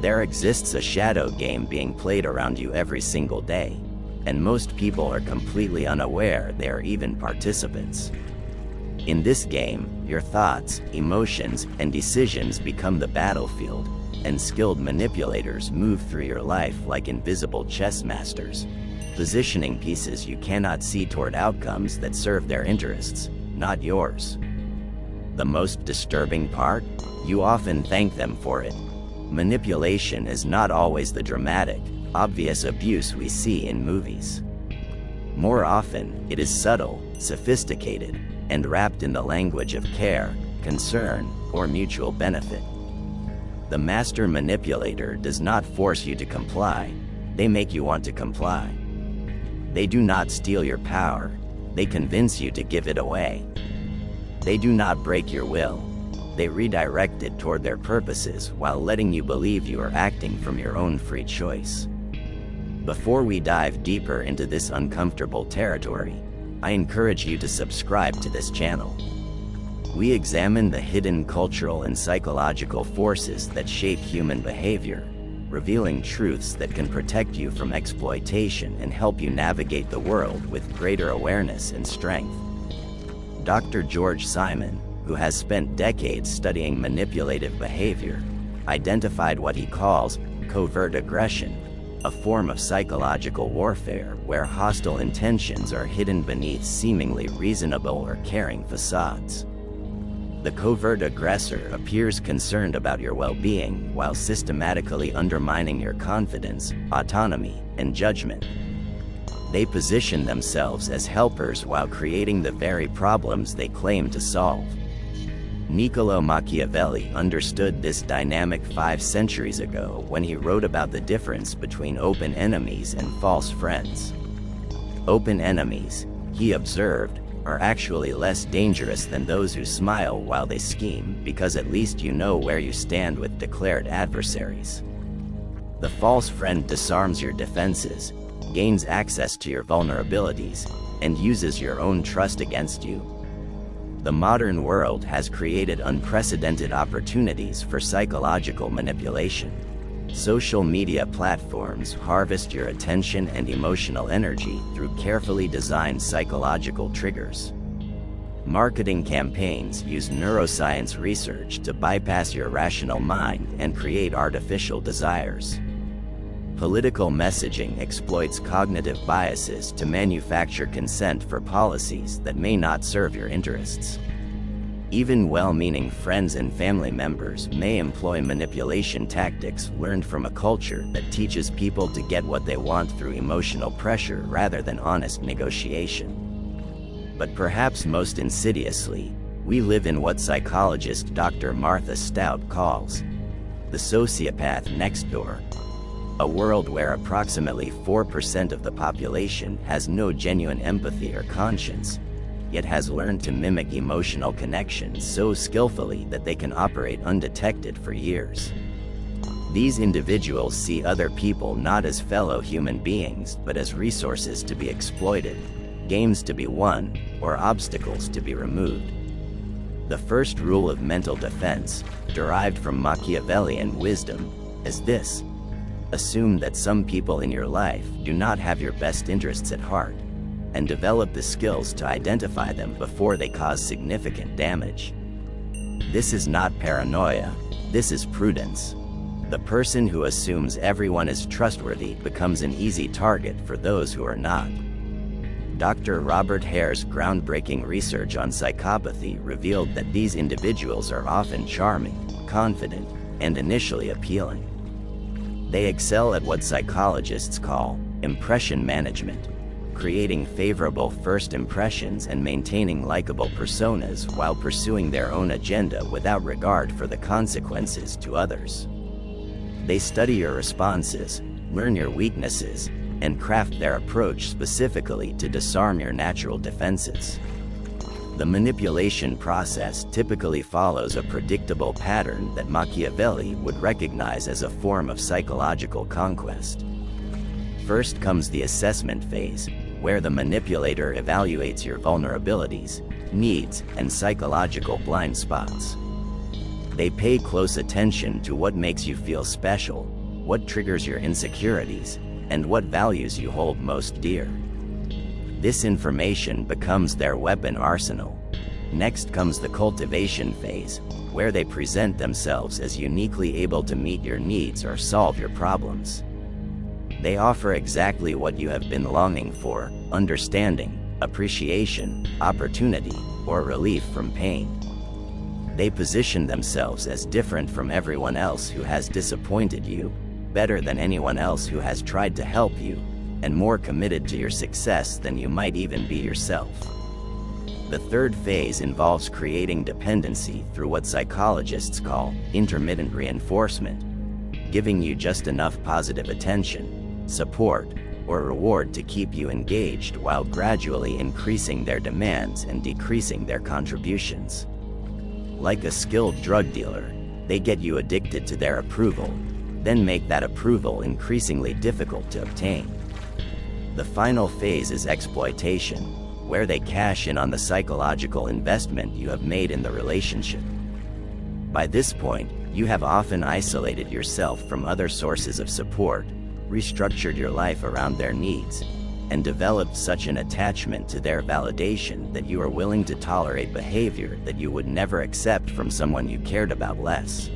There exists a shadow game being played around you every single day, and most people are completely unaware they are even participants. In this game, your thoughts, emotions, and decisions become the battlefield, and skilled manipulators move through your life like invisible chess masters, positioning pieces you cannot see toward outcomes that serve their interests, not yours. The most disturbing part? You often thank them for it. Manipulation is not always the dramatic, obvious abuse we see in movies. More often, it is subtle, sophisticated, and wrapped in the language of care, concern, or mutual benefit. The master manipulator does not force you to comply, they make you want to comply. They do not steal your power, they convince you to give it away. They do not break your will, they redirect it toward their purposes while letting you believe you are acting from your own free choice. Before we dive deeper into this uncomfortable territory, I encourage you to subscribe to this channel. We examine the hidden cultural and psychological forces that shape human behavior, revealing truths that can protect you from exploitation and help you navigate the world with greater awareness and strength. Dr. George Simon, who has spent decades studying manipulative behavior, identified what he calls covert aggression, a form of psychological warfare where hostile intentions are hidden beneath seemingly reasonable or caring facades. The covert aggressor appears concerned about your well-being while systematically undermining your confidence, autonomy, and judgment. They position themselves as helpers while creating the very problems they claim to solve. Niccolo Machiavelli understood this dynamic 5 centuries ago when he wrote about the difference between open enemies and false friends. Open enemies, he observed, are actually less dangerous than those who smile while they scheme because at least you know where you stand with declared adversaries. The false friend disarms your defenses, gains access to your vulnerabilities, and uses your own trust against you. The modern world has created unprecedented opportunities for psychological manipulation. Social media platforms harvest your attention and emotional energy through carefully designed psychological triggers. Marketing campaigns use neuroscience research to bypass your rational mind and create artificial desires. Political messaging exploits cognitive biases to manufacture consent for policies that may not serve your interests. Even well-meaning friends and family members may employ manipulation tactics learned from a culture that teaches people to get what they want through emotional pressure rather than honest negotiation. But perhaps most insidiously, we live in what psychologist Dr. Martha Stout calls the sociopath next door. A world where approximately 4% of the population has no genuine empathy or conscience, yet has learned to mimic emotional connections so skillfully that they can operate undetected for years. These individuals see other people not as fellow human beings but as resources to be exploited, games to be won, or obstacles to be removed. The first rule of mental defense, derived from Machiavellian wisdom, is this: assume that some people in your life do not have your best interests at heart, and develop the skills to identify them before they cause significant damage. This is not paranoia, this is prudence. The person who assumes everyone is trustworthy becomes an easy target for those who are not. Dr. Robert Hare's groundbreaking research on psychopathy revealed that these individuals are often charming, confident, and initially appealing. They excel at what psychologists call impression management, creating favorable first impressions and maintaining likable personas while pursuing their own agenda without regard for the consequences to others. They study your responses, learn your weaknesses, and craft their approach specifically to disarm your natural defenses. The manipulation process typically follows a predictable pattern that Machiavelli would recognize as a form of psychological conquest. First comes the assessment phase, where the manipulator evaluates your vulnerabilities, needs, and psychological blind spots. They pay close attention to what makes you feel special, what triggers your insecurities, and what values you hold most dear. This information becomes their weapon arsenal. Next comes the cultivation phase, where they present themselves as uniquely able to meet your needs or solve your problems. They offer exactly what you have been longing for: understanding, appreciation, opportunity, or relief from pain. They position themselves as different from everyone else who has disappointed you, better than anyone else who has tried to help you, and more committed to your success than you might even be yourself. The third phase involves creating dependency through what psychologists call intermittent reinforcement, giving you just enough positive attention, support, or reward to keep you engaged while gradually increasing their demands and decreasing their contributions. Like a skilled drug dealer, they get you addicted to their approval, then make that approval increasingly difficult to obtain. The final phase is exploitation, where they cash in on the psychological investment you have made in the relationship. By this point, you have often isolated yourself from other sources of support, restructured your life around their needs, and developed such an attachment to their validation that you are willing to tolerate behavior that you would never accept from someone you cared about less.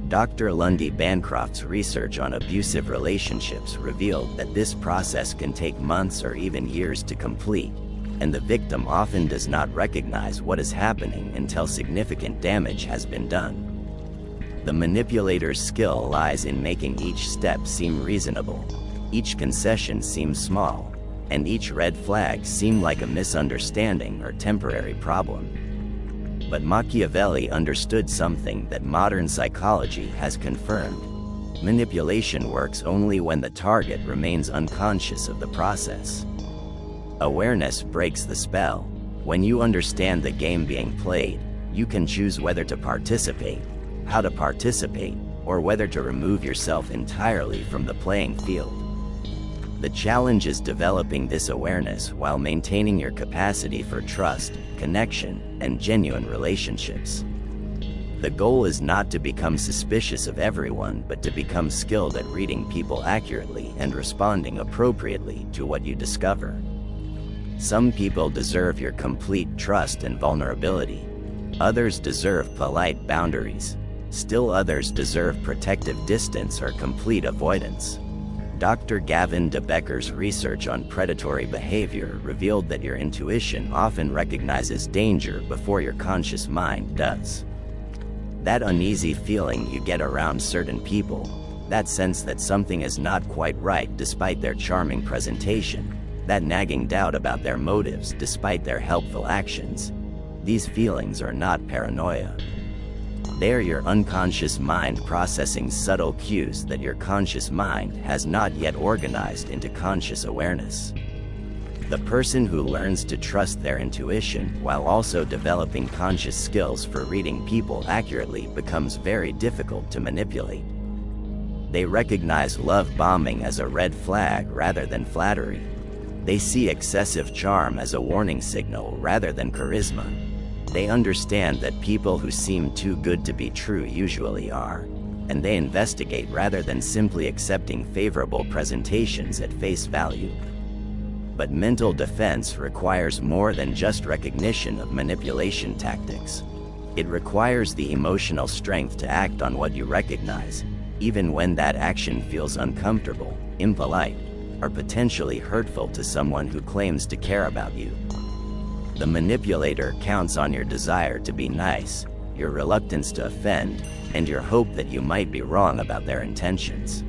Dr. Lundy Bancroft's research on abusive relationships revealed that this process can take months or even years to complete, and the victim often does not recognize what is happening until significant damage has been done. The manipulator's skill lies in making each step seem reasonable, each concession seem small, and each red flag seem like a misunderstanding or temporary problem. But Machiavelli understood something that modern psychology has confirmed. Manipulation works only when the target remains unconscious of the process. Awareness breaks the spell. When you understand the game being played, you can choose whether to participate, how to participate, or whether to remove yourself entirely from the playing field. The challenge is developing this awareness while maintaining your capacity for trust, connection, and genuine relationships. The goal is not to become suspicious of everyone, but to become skilled at reading people accurately and responding appropriately to what you discover. Some people deserve your complete trust and vulnerability. Others deserve polite boundaries. Still others deserve protective distance or complete avoidance. Dr. Gavin de Becker's research on predatory behavior revealed that your intuition often recognizes danger before your conscious mind does. That uneasy feeling you get around certain people, that sense that something is not quite right despite their charming presentation, that nagging doubt about their motives despite their helpful actions, these feelings are not paranoia. They are your unconscious mind processing subtle cues that your conscious mind has not yet organized into conscious awareness. The person who learns to trust their intuition while also developing conscious skills for reading people accurately becomes very difficult to manipulate. They recognize love bombing as a red flag rather than flattery. They see excessive charm as a warning signal rather than charisma. They understand that people who seem too good to be true usually are, and they investigate rather than simply accepting favorable presentations at face value. But mental defense requires more than just recognition of manipulation tactics. It requires the emotional strength to act on what you recognize, even when that action feels uncomfortable, impolite, or potentially hurtful to someone who claims to care about you. The manipulator counts on your desire to be nice, your reluctance to offend, and your hope that you might be wrong about their intentions.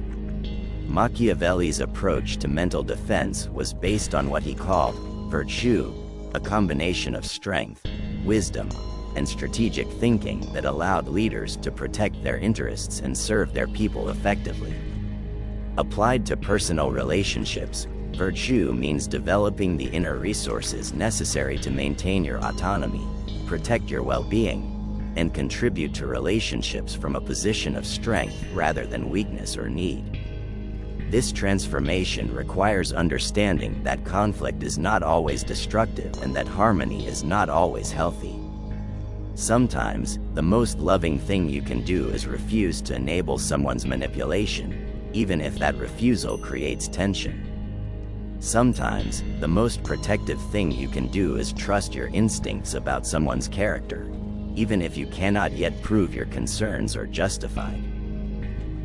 Machiavelli's approach to mental defense was based on what he called virtue, a combination of strength, wisdom, and strategic thinking that allowed leaders to protect their interests and serve their people effectively. Applied to personal relationships, virtue means developing the inner resources necessary to maintain your autonomy, protect your well-being, and contribute to relationships from a position of strength rather than weakness or need. This transformation requires understanding that conflict is not always destructive and that harmony is not always healthy. Sometimes, The most loving thing you can do is refuse to enable someone's manipulation, even if that refusal creates tension. Sometimes, the most protective thing you can do is trust your instincts about someone's character, even if you cannot yet prove your concerns are justified.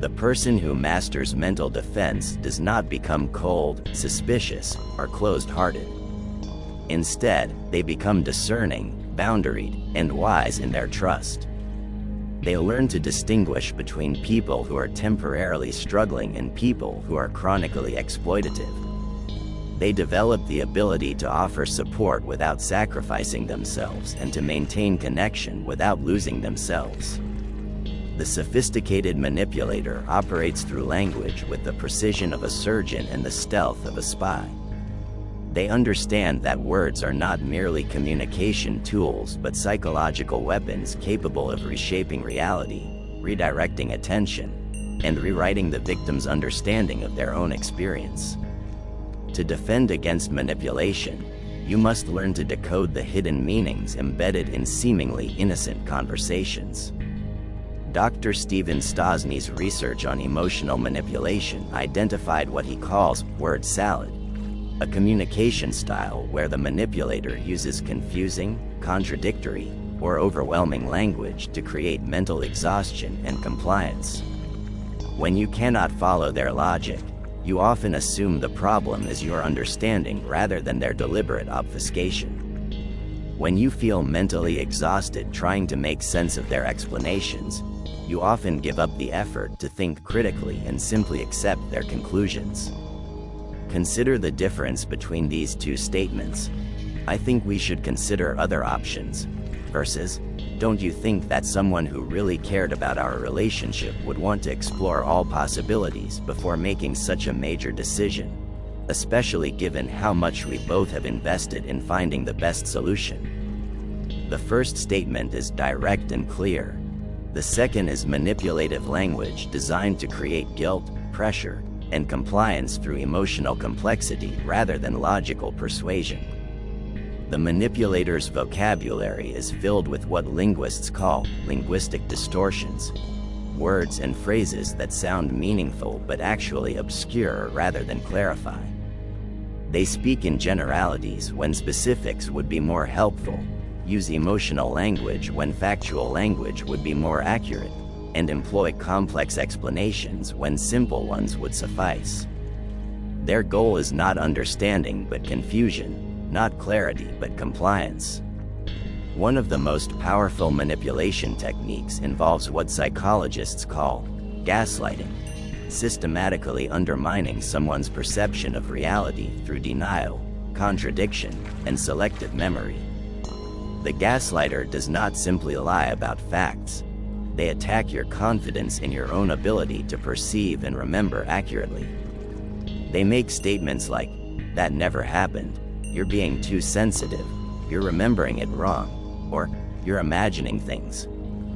The person who masters mental defense does not become cold, suspicious, or closed-hearted. Instead, they become discerning, boundaried, and wise in their trust. They learn to distinguish between people who are temporarily struggling and people who are chronically exploitative. They develop the ability to offer support without sacrificing themselves and to maintain connection without losing themselves. The sophisticated manipulator operates through language with the precision of a surgeon and the stealth of a spy. They understand that words are not merely communication tools but psychological weapons capable of reshaping reality, redirecting attention, and rewriting the victim's understanding of their own experience. To defend against manipulation, you must learn to decode the hidden meanings embedded in seemingly innocent conversations. Dr. Stephen Stosny's research on emotional manipulation identified what he calls word salad, a communication style where the manipulator uses confusing, contradictory, or overwhelming language to create mental exhaustion and compliance. When you cannot follow their logic, you often assume the problem is your understanding rather than their deliberate obfuscation. When you feel mentally exhausted trying to make sense of their explanations, you often give up the effort to think critically and simply accept their conclusions. Consider the difference between these two statements. "I think we should consider other options," versus, "Don't you think that someone who really cared about our relationship would want to explore all possibilities before making such a major decision, especially given how much we both have invested in finding the best solution?" The first statement is direct and clear. The second is manipulative language designed to create guilt, pressure, and compliance through emotional complexity rather than logical persuasion. The manipulator's vocabulary is filled with what linguists call linguistic distortions, words and phrases that sound meaningful but actually obscure rather than clarify. They speak in generalities when specifics would be more helpful, use emotional language when factual language would be more accurate, and employ complex explanations when simple ones would suffice. Their goal is not understanding but confusion, not clarity but compliance. One of the most powerful manipulation techniques involves what psychologists call gaslighting, systematically undermining someone's perception of reality through denial, contradiction, and selective memory. The gaslighter does not simply lie about facts. They attack your confidence in your own ability to perceive and remember accurately. They make statements like, "That never happened," "You're being too sensitive," "You're remembering it wrong," or "You're imagining things,"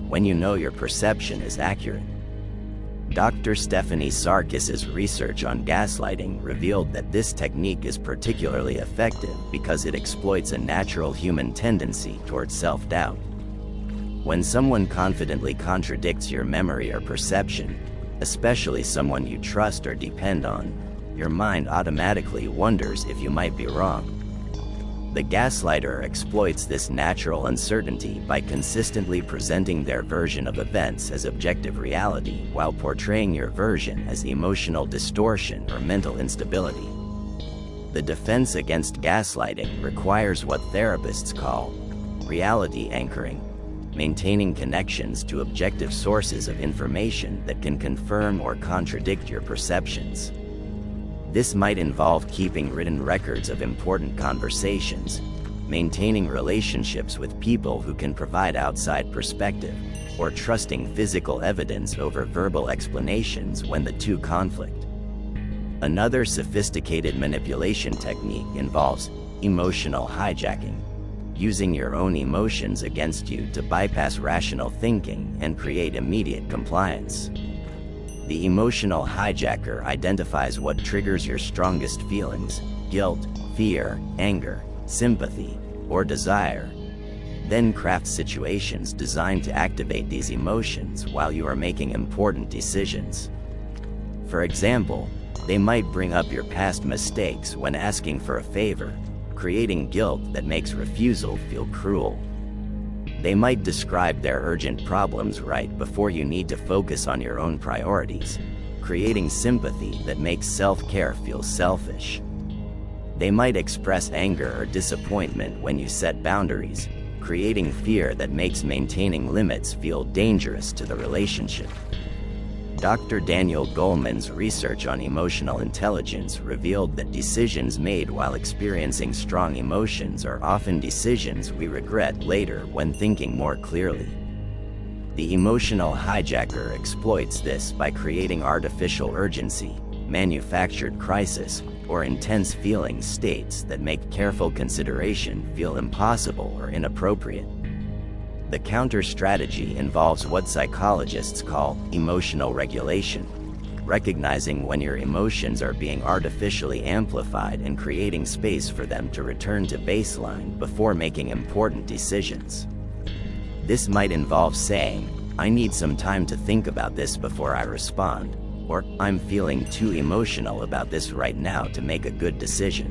when you know your perception is accurate. Dr. Stephanie Sarkis's research on gaslighting revealed that this technique is particularly effective because it exploits a natural human tendency towards self-doubt. When someone confidently contradicts your memory or perception, especially someone you trust or depend on, your mind automatically wonders if you might be wrong. The gaslighter exploits this natural uncertainty by consistently presenting their version of events as objective reality while portraying your version as emotional distortion or mental instability. The defense against gaslighting requires what therapists call reality anchoring, maintaining connections to objective sources of information that can confirm or contradict your perceptions. This might involve keeping written records of important conversations, maintaining relationships with people who can provide outside perspective, or trusting physical evidence over verbal explanations when the two conflict. Another sophisticated manipulation technique involves emotional hijacking, using your own emotions against you to bypass rational thinking and create immediate compliance. The emotional hijacker identifies what triggers your strongest feelings: guilt, fear, anger, sympathy, or desire. then craft situations designed to activate these emotions while you are making important decisions. For example, they might bring up your past mistakes when asking for a favor, creating guilt that makes refusal feel cruel. They might describe their urgent problems right before you need to focus on your own priorities, creating sympathy that makes self-care feel selfish. They might express anger or disappointment when you set boundaries, creating fear that makes maintaining limits feel dangerous to the relationship. Dr. Daniel Goleman's research on emotional intelligence revealed that decisions made while experiencing strong emotions are often decisions we regret later when thinking more clearly. The emotional hijacker exploits this by creating artificial urgency, manufactured crisis, or intense feeling states that make careful consideration feel impossible or inappropriate. The counter-strategy involves what psychologists call emotional regulation, recognizing when your emotions are being artificially amplified and creating space for them to return to baseline before making important decisions. This might involve saying, "I need some time to think about this before I respond," or "I'm feeling too emotional about this right now to make a good decision.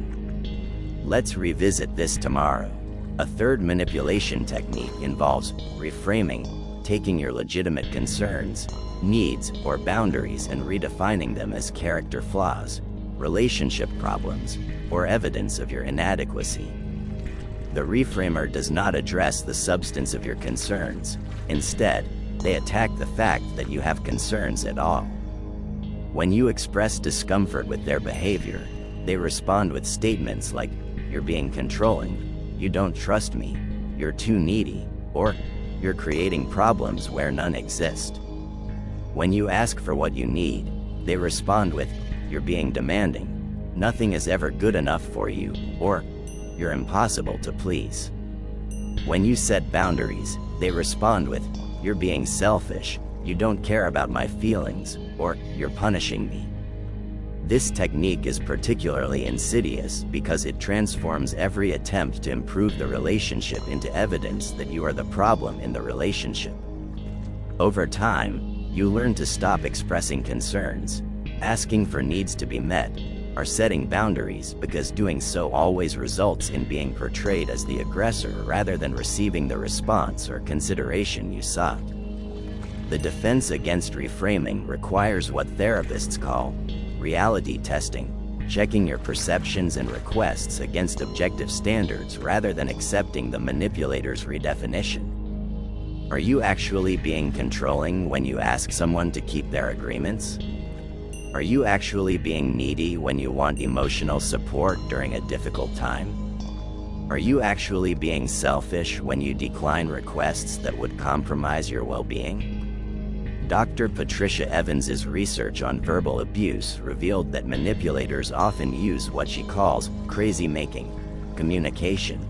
Let's revisit this tomorrow." A third manipulation technique involves reframing, taking your legitimate concerns, needs, or boundaries and redefining them as character flaws, relationship problems, or evidence of your inadequacy. The reframer does not address the substance of your concerns. Instead, they attack the fact that you have concerns at all. When you express discomfort with their behavior, they respond with statements like, "You're being controlling," "You don't trust me," "You're too needy," or "You're creating problems where none exist." When you ask for what you need, they respond with, "You're being demanding," "Nothing is ever good enough for you," or "You're impossible to please." When you set boundaries, they respond with, "You're being selfish," "You don't care about my feelings," or "You're punishing me." This technique is particularly insidious because it transforms every attempt to improve the relationship into evidence that you are the problem in the relationship. Over time, you learn to stop expressing concerns, asking for needs to be met, or setting boundaries because doing so always results in being portrayed as the aggressor rather than receiving the response or consideration you sought. The defense against reframing requires what therapists call reality testing, checking your perceptions and requests against objective standards rather than accepting the manipulator's redefinition. Are you actually being controlling when you ask someone to keep their agreements? Are you actually being needy when you want emotional support during a difficult time? Are you actually being selfish when you decline requests that would compromise your well-being? Dr. Patricia Evans's research on verbal abuse revealed that manipulators often use what she calls crazy-making communication,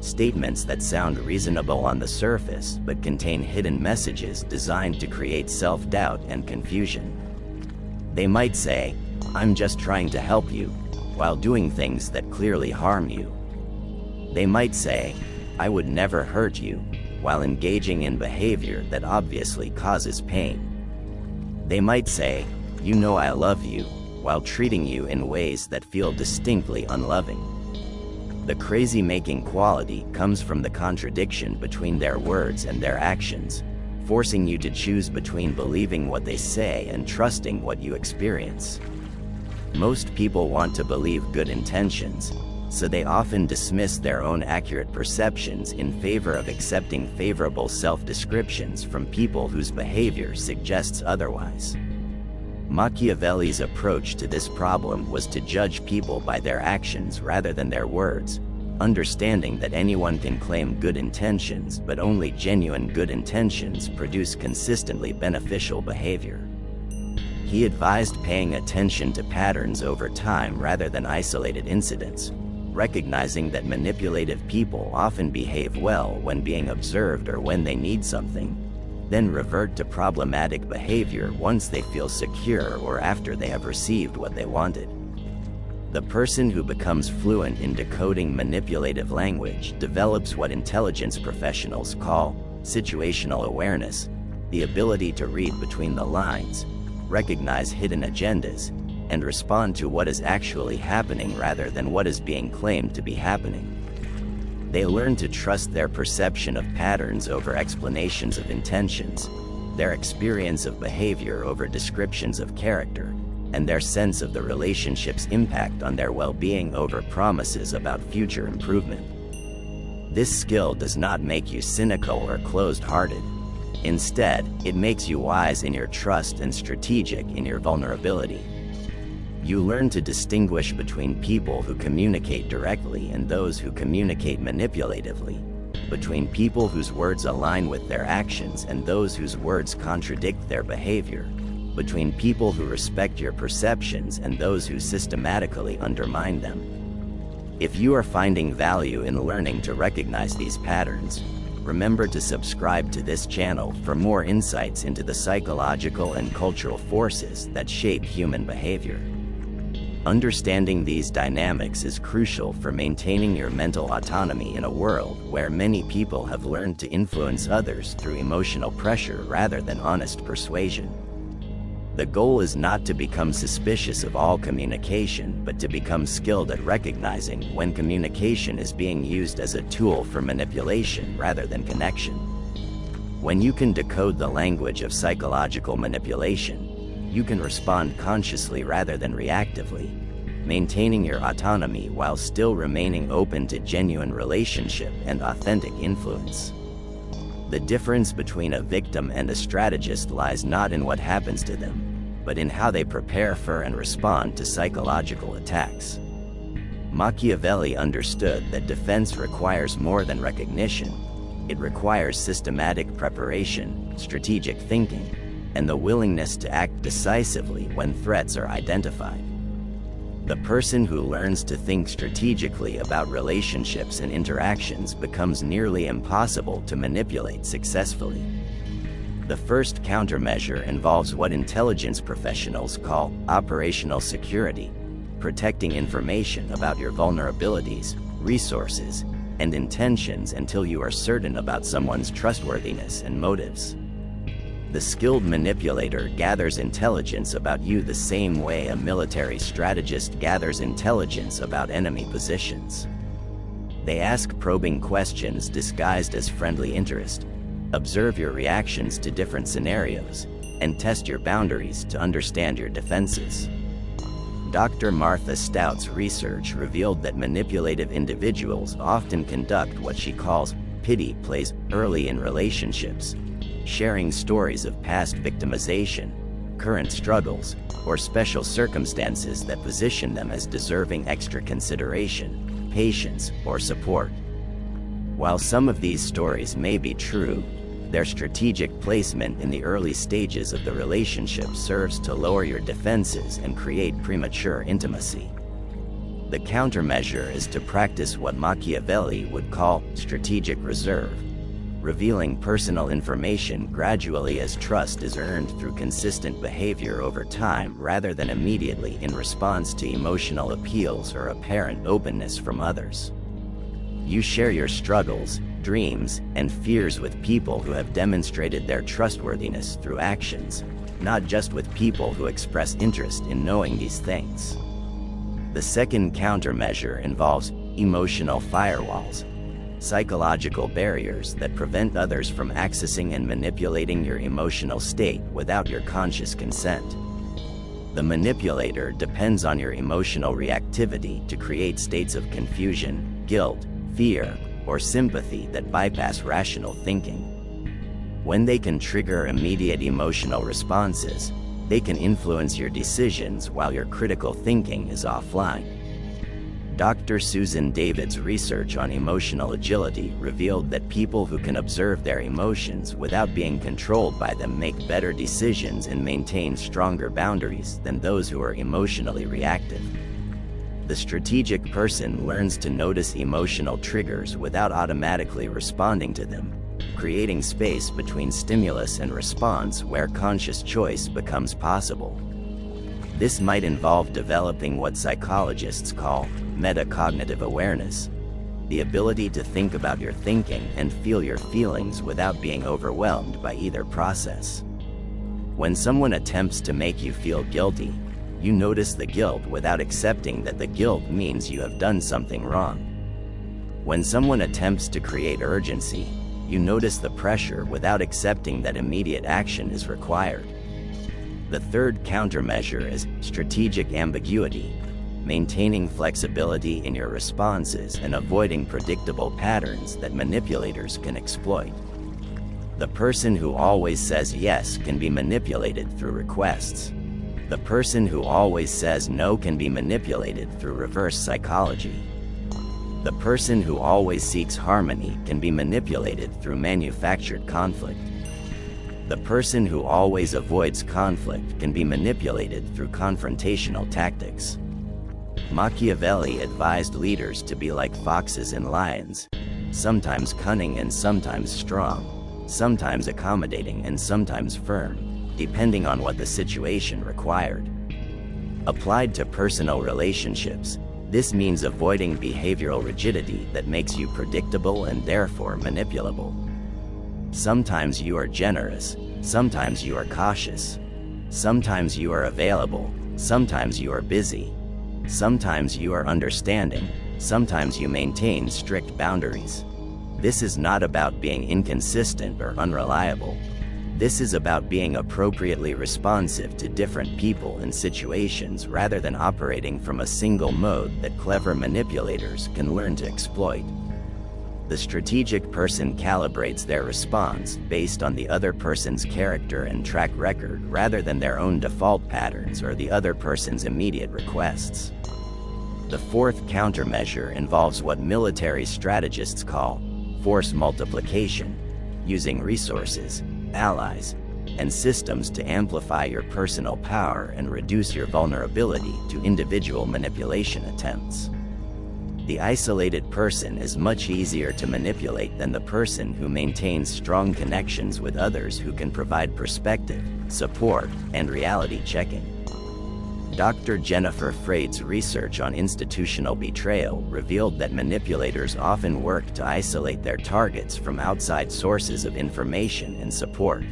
statements that sound reasonable on the surface but contain hidden messages designed to create self-doubt and confusion. They might say, "I'm just trying to help you," while doing things that clearly harm you. They might say, "I would never hurt you," while engaging in behavior that obviously causes pain. They might say, "You know I love you," while treating you in ways that feel distinctly unloving. The crazy-making quality comes from the contradiction between their words and their actions, forcing you to choose between believing what they say and trusting what you experience. Most people want to believe good intentions, so they often dismiss their own accurate perceptions in favor of accepting favorable self-descriptions from people whose behavior suggests otherwise. Machiavelli's approach to this problem was to judge people by their actions rather than their words, understanding that anyone can claim good intentions, but only genuine good intentions produce consistently beneficial behavior. He advised paying attention to patterns over time rather than isolated incidents, recognizing that manipulative people often behave well when being observed or when they need something, then revert to problematic behavior once they feel secure or after they have received what they wanted. The person who becomes fluent in decoding manipulative language develops what intelligence professionals call situational awareness, the ability to read between the lines, recognize hidden agendas, and respond to what is actually happening rather than what is being claimed to be happening. They learn to trust their perception of patterns over explanations of intentions, their experience of behavior over descriptions of character, and their sense of the relationship's impact on their well-being over promises about future improvement. This skill does not make you cynical or closed-hearted. Instead, it makes you wise in your trust and strategic in your vulnerability. You learn to distinguish between people who communicate directly and those who communicate manipulatively, between people whose words align with their actions and those whose words contradict their behavior, between people who respect your perceptions and those who systematically undermine them. If you are finding value in learning to recognize these patterns, remember to subscribe to this channel for more insights into the psychological and cultural forces that shape human behavior. Understanding these dynamics is crucial for maintaining your mental autonomy in a world where many people have learned to influence others through emotional pressure rather than honest persuasion. The goal is not to become suspicious of all communication, but to become skilled at recognizing when communication is being used as a tool for manipulation rather than connection. When you can decode the language of psychological manipulation, you can respond consciously rather than reactively, maintaining your autonomy while still remaining open to genuine relationship and authentic influence. The difference between a victim and a strategist lies not in what happens to them, but in how they prepare for and respond to psychological attacks. Machiavelli understood that defense requires more than recognition. It requires systematic preparation, strategic thinking, and the willingness to act decisively when threats are identified. The person who learns to think strategically about relationships and interactions becomes nearly impossible to manipulate successfully. The first countermeasure involves what intelligence professionals call operational security, protecting information about your vulnerabilities, resources, and intentions until you are certain about someone's trustworthiness and motives. The skilled manipulator gathers intelligence about you the same way a military strategist gathers intelligence about enemy positions. They ask probing questions disguised as friendly interest, observe your reactions to different scenarios, and test your boundaries to understand your defenses. Dr. Martha Stout's research revealed that manipulative individuals often conduct what she calls pity plays early in relationships, sharing stories of past victimization, current struggles, or special circumstances that position them as deserving extra consideration, patience, or support. While some of these stories may be true, their strategic placement in the early stages of the relationship serves to lower your defenses and create premature intimacy. The countermeasure is to practice what Machiavelli would call strategic reserve, revealing personal information gradually as trust is earned through consistent behavior over time rather than immediately in response to emotional appeals or apparent openness from others. You share your struggles, dreams, and fears with people who have demonstrated their trustworthiness through actions, not just with people who express interest in knowing these things. The second countermeasure involves emotional firewalls, psychological barriers that prevent others from accessing and manipulating your emotional state without your conscious consent. The manipulator depends on your emotional reactivity to create states of confusion, guilt, fear, or sympathy that bypass rational thinking. When they can trigger immediate emotional responses, they can influence your decisions while your critical thinking is offline. Dr. Susan David's research on emotional agility revealed that people who can observe their emotions without being controlled by them make better decisions and maintain stronger boundaries than those who are emotionally reactive. The strategic person learns to notice emotional triggers without automatically responding to them, creating space between stimulus and response where conscious choice becomes possible. This might involve developing what psychologists call metacognitive awareness, the ability to think about your thinking and feel your feelings without being overwhelmed by either process. When someone attempts to make you feel guilty, you notice the guilt without accepting that the guilt means you have done something wrong. When someone attempts to create urgency, you notice the pressure without accepting that immediate action is required. The third countermeasure is strategic ambiguity, maintaining flexibility in your responses and avoiding predictable patterns that manipulators can exploit. The person who always says yes can be manipulated through requests. The person who always says no can be manipulated through reverse psychology. The person who always seeks harmony can be manipulated through manufactured conflict. The person who always avoids conflict can be manipulated through confrontational tactics. Machiavelli advised leaders to be like foxes and lions, sometimes cunning and sometimes strong, sometimes accommodating and sometimes firm, depending on what the situation required. Applied to personal relationships, this means avoiding behavioral rigidity that makes you predictable and therefore manipulable. Sometimes you are generous, sometimes you are cautious. Sometimes you are available, sometimes you are busy. Sometimes you are understanding, sometimes you maintain strict boundaries. This is not about being inconsistent or unreliable. This is about being appropriately responsive to different people and situations rather than operating from a single mode that clever manipulators can learn to exploit. The strategic person calibrates their response based on the other person's character and track record rather than their own default patterns or the other person's immediate requests. The fourth countermeasure involves what military strategists call force multiplication, using resources, allies, and systems to amplify your personal power and reduce your vulnerability to individual manipulation attempts. The isolated person is much easier to manipulate than the person who maintains strong connections with others who can provide perspective, support, and reality checking. Dr. Jennifer Freyd's research on institutional betrayal revealed that manipulators often work to isolate their targets from outside sources of information and support.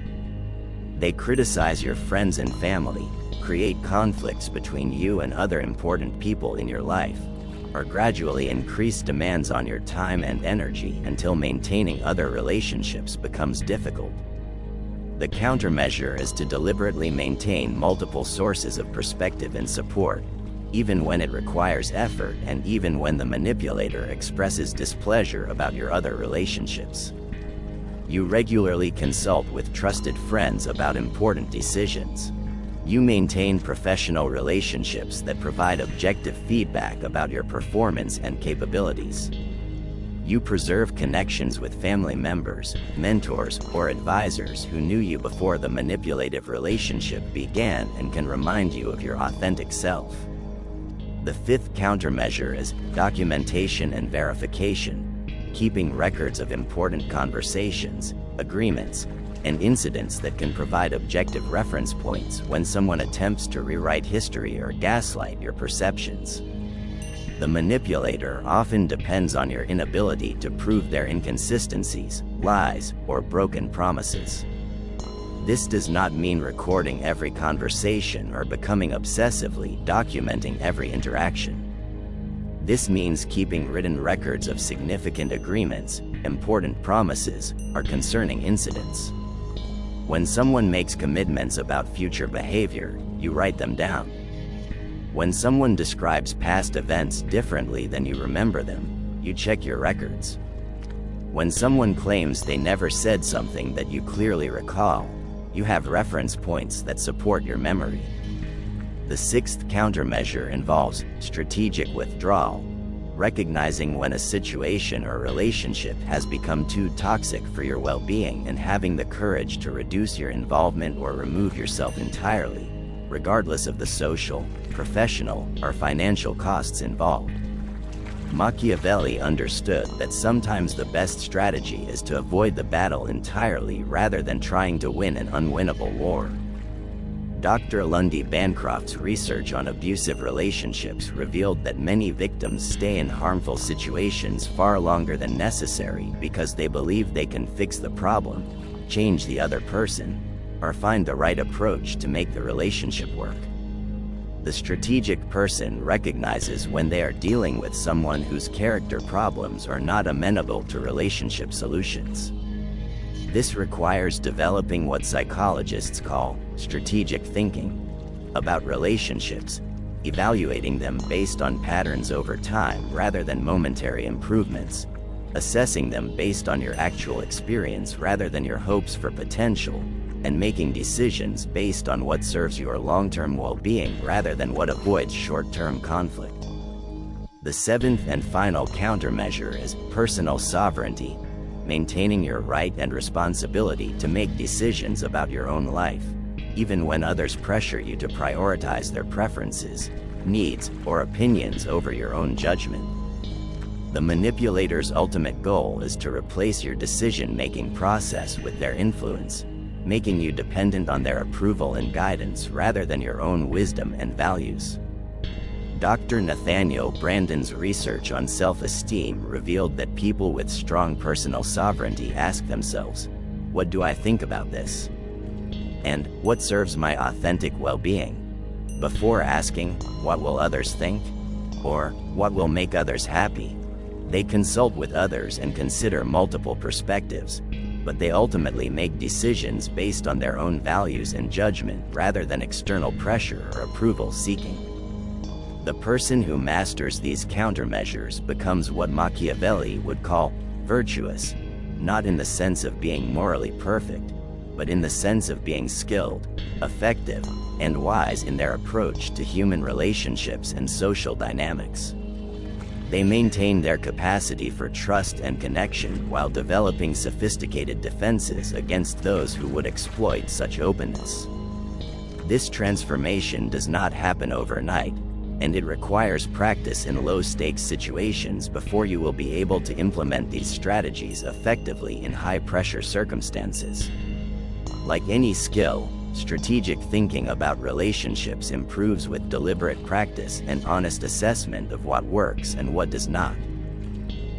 They criticize your friends and family, create conflicts between you and other important people in your life, or gradually increase demands on your time and energy until maintaining other relationships becomes difficult. The countermeasure is to deliberately maintain multiple sources of perspective and support, even when it requires effort and even when the manipulator expresses displeasure about your other relationships. You regularly consult with trusted friends about important decisions. You maintain professional relationships that provide objective feedback about your performance and capabilities. You preserve connections with family members, mentors, or advisors who knew you before the manipulative relationship began and can remind you of your authentic self. The fifth countermeasure is documentation and verification, keeping records of important conversations, agreements, and incidents that can provide objective reference points when someone attempts to rewrite history or gaslight your perceptions. The manipulator often depends on your inability to prove their inconsistencies, lies, or broken promises. This does not mean recording every conversation or becoming obsessively documenting every interaction. This means keeping written records of significant agreements, important promises, or concerning incidents. When someone makes commitments about future behavior, you write them down. When someone describes past events differently than you remember them, you check your records. When someone claims they never said something that you clearly recall, you have reference points that support your memory. The sixth countermeasure involves strategic withdrawal, recognizing when a situation or relationship has become too toxic for your well-being and having the courage to reduce your involvement or remove yourself entirely, regardless of the social, professional, or financial costs involved. Machiavelli understood that sometimes the best strategy is to avoid the battle entirely rather than trying to win an unwinnable war. Dr. Lundy Bancroft's research on abusive relationships revealed that many victims stay in harmful situations far longer than necessary because they believe they can fix the problem, change the other person, or find the right approach to make the relationship work. The strategic person recognizes when they are dealing with someone whose character problems are not amenable to relationship solutions. This requires developing what psychologists call strategic thinking about relationships, evaluating them based on patterns over time rather than momentary improvements, assessing them based on your actual experience rather than your hopes for potential, and making decisions based on what serves your long-term well-being rather than what avoids short-term conflict. The seventh and final countermeasure is personal sovereignty, maintaining your right and responsibility to make decisions about your own life, even when others pressure you to prioritize their preferences, needs, or opinions over your own judgment. The manipulator's ultimate goal is to replace your decision-making process with their influence, making you dependent on their approval and guidance rather than your own wisdom and values. Dr. Nathaniel Branden's research on self-esteem revealed that people with strong personal sovereignty ask themselves, "What do I think about this?" and "What serves my authentic well-being?" before asking, "What will others think?" or "What will make others happy?" They consult with others and consider multiple perspectives, but they ultimately make decisions based on their own values and judgment rather than external pressure or approval seeking. The person who masters these countermeasures becomes what Machiavelli would call virtuous, not in the sense of being morally perfect, but in the sense of being skilled, effective, and wise in their approach to human relationships and social dynamics. They maintain their capacity for trust and connection while developing sophisticated defenses against those who would exploit such openness. This transformation does not happen overnight, and it requires practice in low-stakes situations before you will be able to implement these strategies effectively in high-pressure circumstances. Like any skill, strategic thinking about relationships improves with deliberate practice and honest assessment of what works and what does not.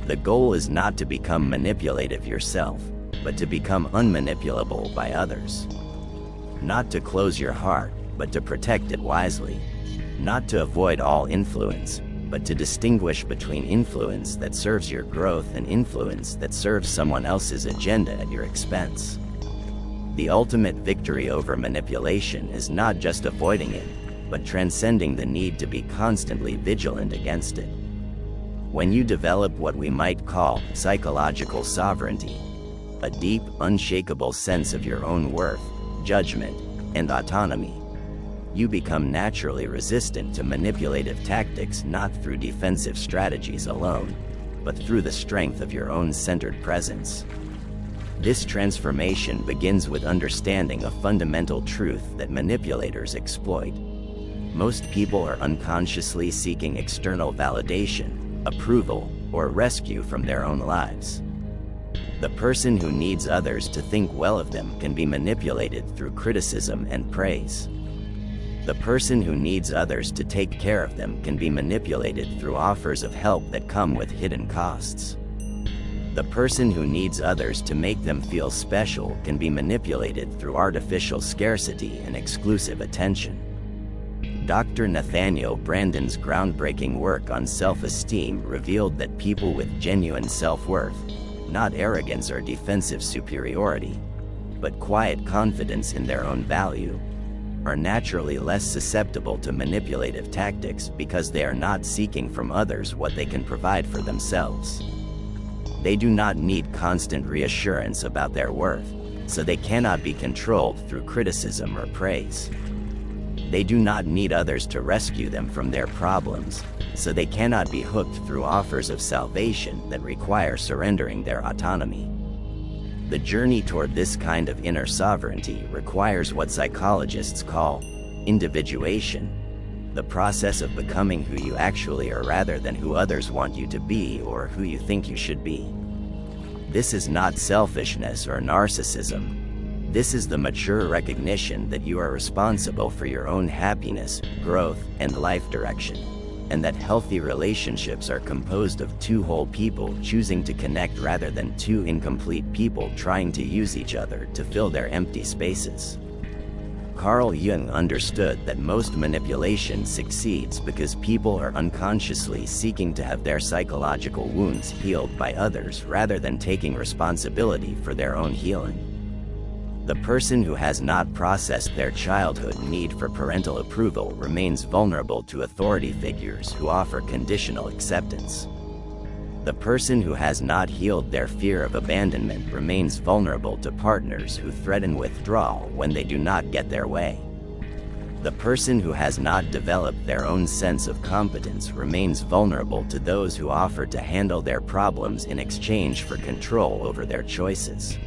The goal is not to become manipulative yourself, but to become unmanipulable by others. Not to close your heart, but to protect it wisely. Not to avoid all influence, but to distinguish between influence that serves your growth and influence that serves someone else's agenda at your expense. The ultimate victory over manipulation is not just avoiding it, but transcending the need to be constantly vigilant against it. When you develop what we might call psychological sovereignty, a deep, unshakable sense of your own worth, judgment, and autonomy, you become naturally resistant to manipulative tactics not through defensive strategies alone, but through the strength of your own centered presence. This transformation begins with understanding a fundamental truth that manipulators exploit. Most people are unconsciously seeking external validation, approval, or rescue from their own lives. The person who needs others to think well of them can be manipulated through criticism and praise. The person who needs others to take care of them can be manipulated through offers of help that come with hidden costs. The person who needs others to make them feel special can be manipulated through artificial scarcity and exclusive attention. Dr. Nathaniel Branden's groundbreaking work on self-esteem revealed that people with genuine self-worth, not arrogance or defensive superiority, but quiet confidence in their own value, are naturally less susceptible to manipulative tactics because they are not seeking from others what they can provide for themselves. They do not need constant reassurance about their worth, so they cannot be controlled through criticism or praise. They do not need others to rescue them from their problems, so they cannot be hooked through offers of salvation that require surrendering their autonomy. The journey toward this kind of inner sovereignty requires what psychologists call individuation, the process of becoming who you actually are rather than who others want you to be or who you think you should be. This is not selfishness or narcissism. This is the mature recognition that you are responsible for your own happiness, growth, and life direction, and that healthy relationships are composed of two whole people choosing to connect rather than two incomplete people trying to use each other to fill their empty spaces. Carl Jung understood that most manipulation succeeds because people are unconsciously seeking to have their psychological wounds healed by others rather than taking responsibility for their own healing. The person who has not processed their childhood need for parental approval remains vulnerable to authority figures who offer conditional acceptance. The person who has not healed their fear of abandonment remains vulnerable to partners who threaten withdrawal when they do not get their way. The person who has not developed their own sense of competence remains vulnerable to those who offer to handle their problems in exchange for control over their choices.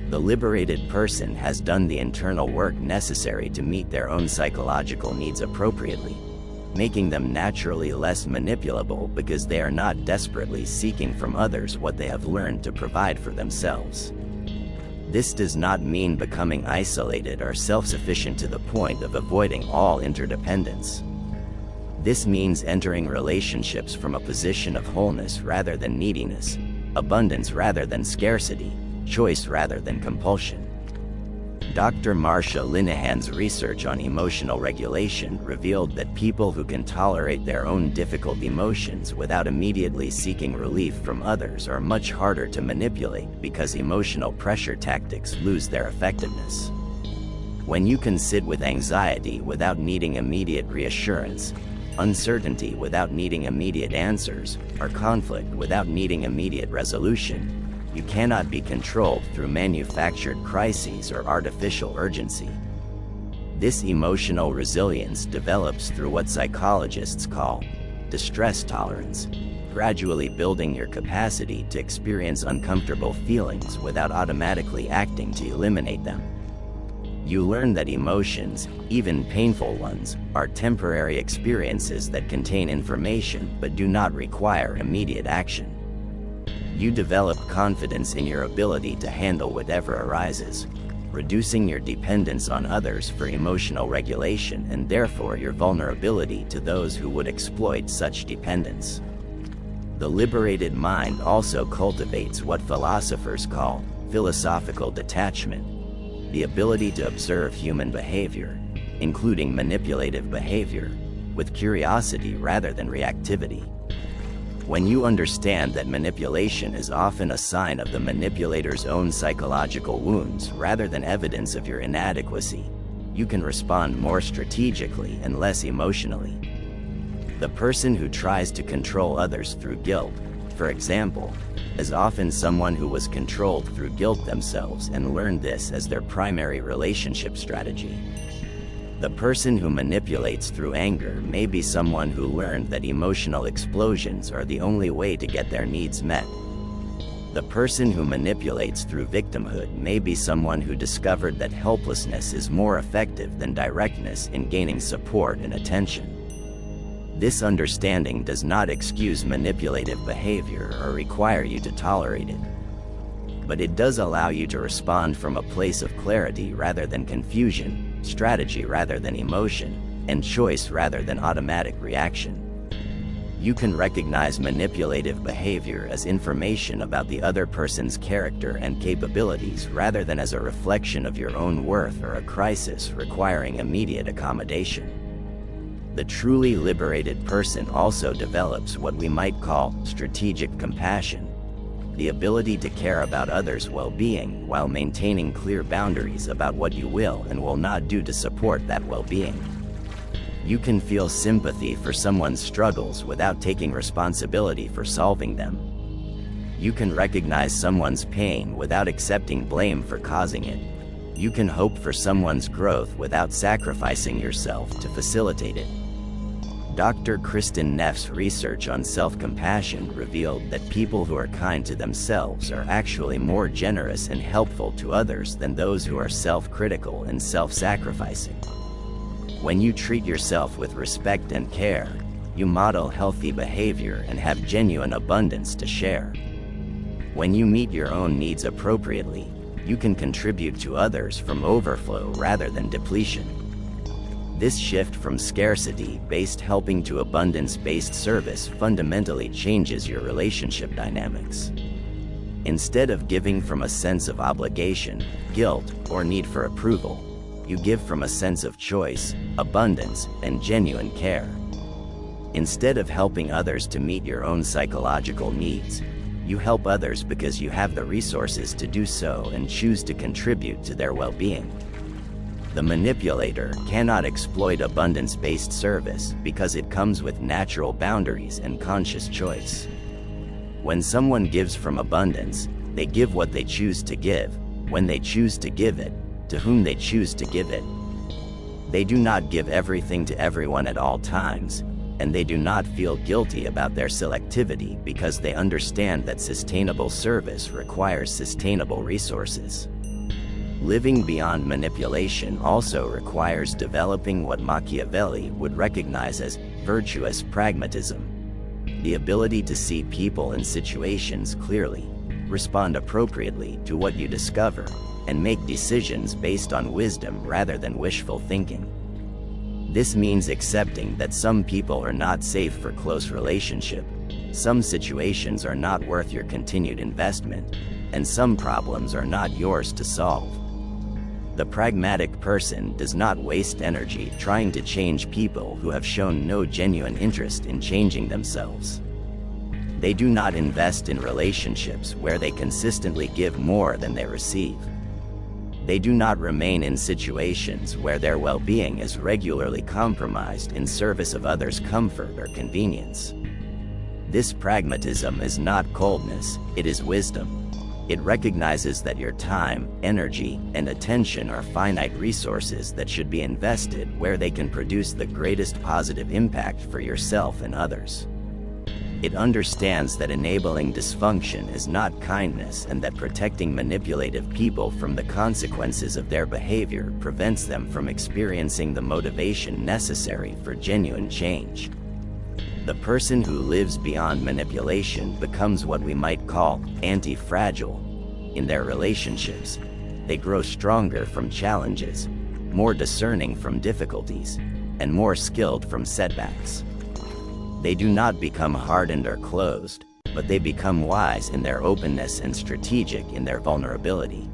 The liberated person has done the internal work necessary to meet their own psychological needs appropriately, making them naturally less manipulable because they are not desperately seeking from others what they have learned to provide for themselves. This does not mean becoming isolated or self-sufficient to the point of avoiding all interdependence. This means entering relationships from a position of wholeness rather than neediness, abundance rather than scarcity, choice rather than compulsion. Dr. Marsha Linehan's research on emotional regulation revealed that people who can tolerate their own difficult emotions without immediately seeking relief from others are much harder to manipulate because emotional pressure tactics lose their effectiveness. When you can sit with anxiety without needing immediate reassurance, uncertainty without needing immediate answers, or conflict without needing immediate resolution, you cannot be controlled through manufactured crises or artificial urgency. This emotional resilience develops through what psychologists call distress tolerance, gradually building your capacity to experience uncomfortable feelings without automatically acting to eliminate them. You learn that emotions, even painful ones, are temporary experiences that contain information but do not require immediate action. You develop confidence in your ability to handle whatever arises, reducing your dependence on others for emotional regulation and therefore your vulnerability to those who would exploit such dependence. The liberated mind also cultivates what philosophers call philosophical detachment, the ability to observe human behavior, including manipulative behavior, with curiosity rather than reactivity. When you understand that manipulation is often a sign of the manipulator's own psychological wounds rather than evidence of your inadequacy, you can respond more strategically and less emotionally. The person who tries to control others through guilt, for example, is often someone who was controlled through guilt themselves and learned this as their primary relationship strategy. The person who manipulates through anger may be someone who learned that emotional explosions are the only way to get their needs met. The person who manipulates through victimhood may be someone who discovered that helplessness is more effective than directness in gaining support and attention. This understanding does not excuse manipulative behavior or require you to tolerate it. But it does allow you to respond from a place of clarity rather than confusion, strategy rather than emotion, and choice rather than automatic reaction. You can recognize manipulative behavior as information about the other person's character and capabilities rather than as a reflection of your own worth or a crisis requiring immediate accommodation. The truly liberated person also develops what we might call strategic compassion, the ability to care about others' well-being while maintaining clear boundaries about what you will and will not do to support that well-being. You can feel sympathy for someone's struggles without taking responsibility for solving them. You can recognize someone's pain without accepting blame for causing it. You can hope for someone's growth without sacrificing yourself to facilitate it. Dr. Kristen Neff's research on self-compassion revealed that people who are kind to themselves are actually more generous and helpful to others than those who are self-critical and self-sacrificing. When you treat yourself with respect and care, you model healthy behavior and have genuine abundance to share. When you meet your own needs appropriately, you can contribute to others from overflow rather than depletion. This shift from scarcity-based helping to abundance-based service fundamentally changes your relationship dynamics. Instead of giving from a sense of obligation, guilt, or need for approval, you give from a sense of choice, abundance, and genuine care. Instead of helping others to meet your own psychological needs, you help others because you have the resources to do so and choose to contribute to their well-being. The manipulator cannot exploit abundance-based service because it comes with natural boundaries and conscious choice. When someone gives from abundance, they give what they choose to give, when they choose to give it, to whom they choose to give it. They do not give everything to everyone at all times, and they do not feel guilty about their selectivity because they understand that sustainable service requires sustainable resources. Living beyond manipulation also requires developing what Machiavelli would recognize as virtuous pragmatism. The ability to see people and situations clearly, respond appropriately to what you discover, and make decisions based on wisdom rather than wishful thinking. This means accepting that some people are not safe for close relationship, some situations are not worth your continued investment, and some problems are not yours to solve. The pragmatic person does not waste energy trying to change people who have shown no genuine interest in changing themselves. They do not invest in relationships where they consistently give more than they receive. They do not remain in situations where their well-being is regularly compromised in service of others' comfort or convenience. This pragmatism is not coldness, it is wisdom. It recognizes that your time, energy, and attention are finite resources that should be invested where they can produce the greatest positive impact for yourself and others. It understands that enabling dysfunction is not kindness and that protecting manipulative people from the consequences of their behavior prevents them from experiencing the motivation necessary for genuine change. The person who lives beyond manipulation becomes what we might call anti-fragile. In their relationships, they grow stronger from challenges, more discerning from difficulties, and more skilled from setbacks. They do not become hardened or closed, but they become wise in their openness and strategic in their vulnerability.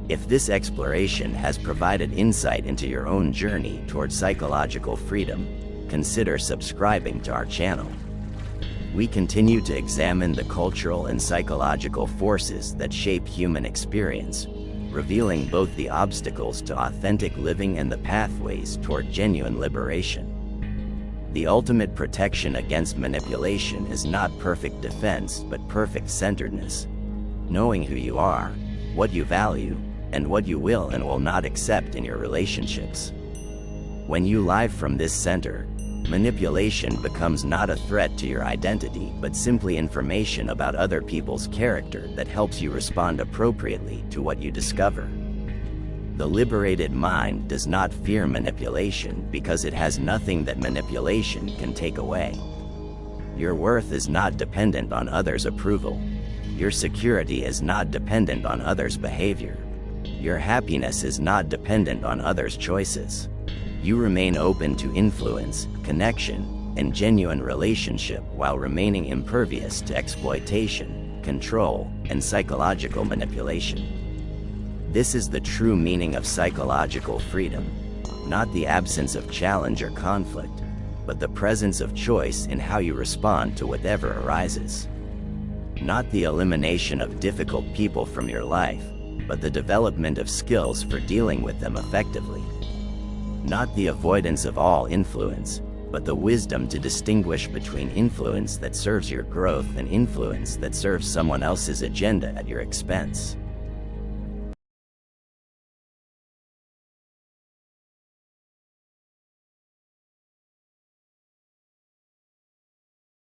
If this exploration has provided insight into your own journey toward psychological freedom, consider subscribing to our channel. We continue to examine the cultural and psychological forces that shape human experience, revealing both the obstacles to authentic living and the pathways toward genuine liberation. The ultimate protection against manipulation is not perfect defense but perfect centeredness. Knowing who you are, what you value, and what you will and will not accept in your relationships. When you live from this center, manipulation becomes not a threat to your identity but simply information about other people's character that helps you respond appropriately to what you discover. The liberated mind does not fear manipulation because it has nothing that manipulation can take away. Your worth is not dependent on others' approval. Your security is not dependent on others' behavior. Your happiness is not dependent on others' choices. You remain open to influence, connection, and genuine relationship while remaining impervious to exploitation, control, and psychological manipulation. This is the true meaning of psychological freedom, not the absence of challenge or conflict, but the presence of choice in how you respond to whatever arises. Not the elimination of difficult people from your life, but the development of skills for dealing with them effectively. Not the avoidance of all influence, but the wisdom to distinguish between influence that serves your growth and influence that serves someone else's agenda at your expense.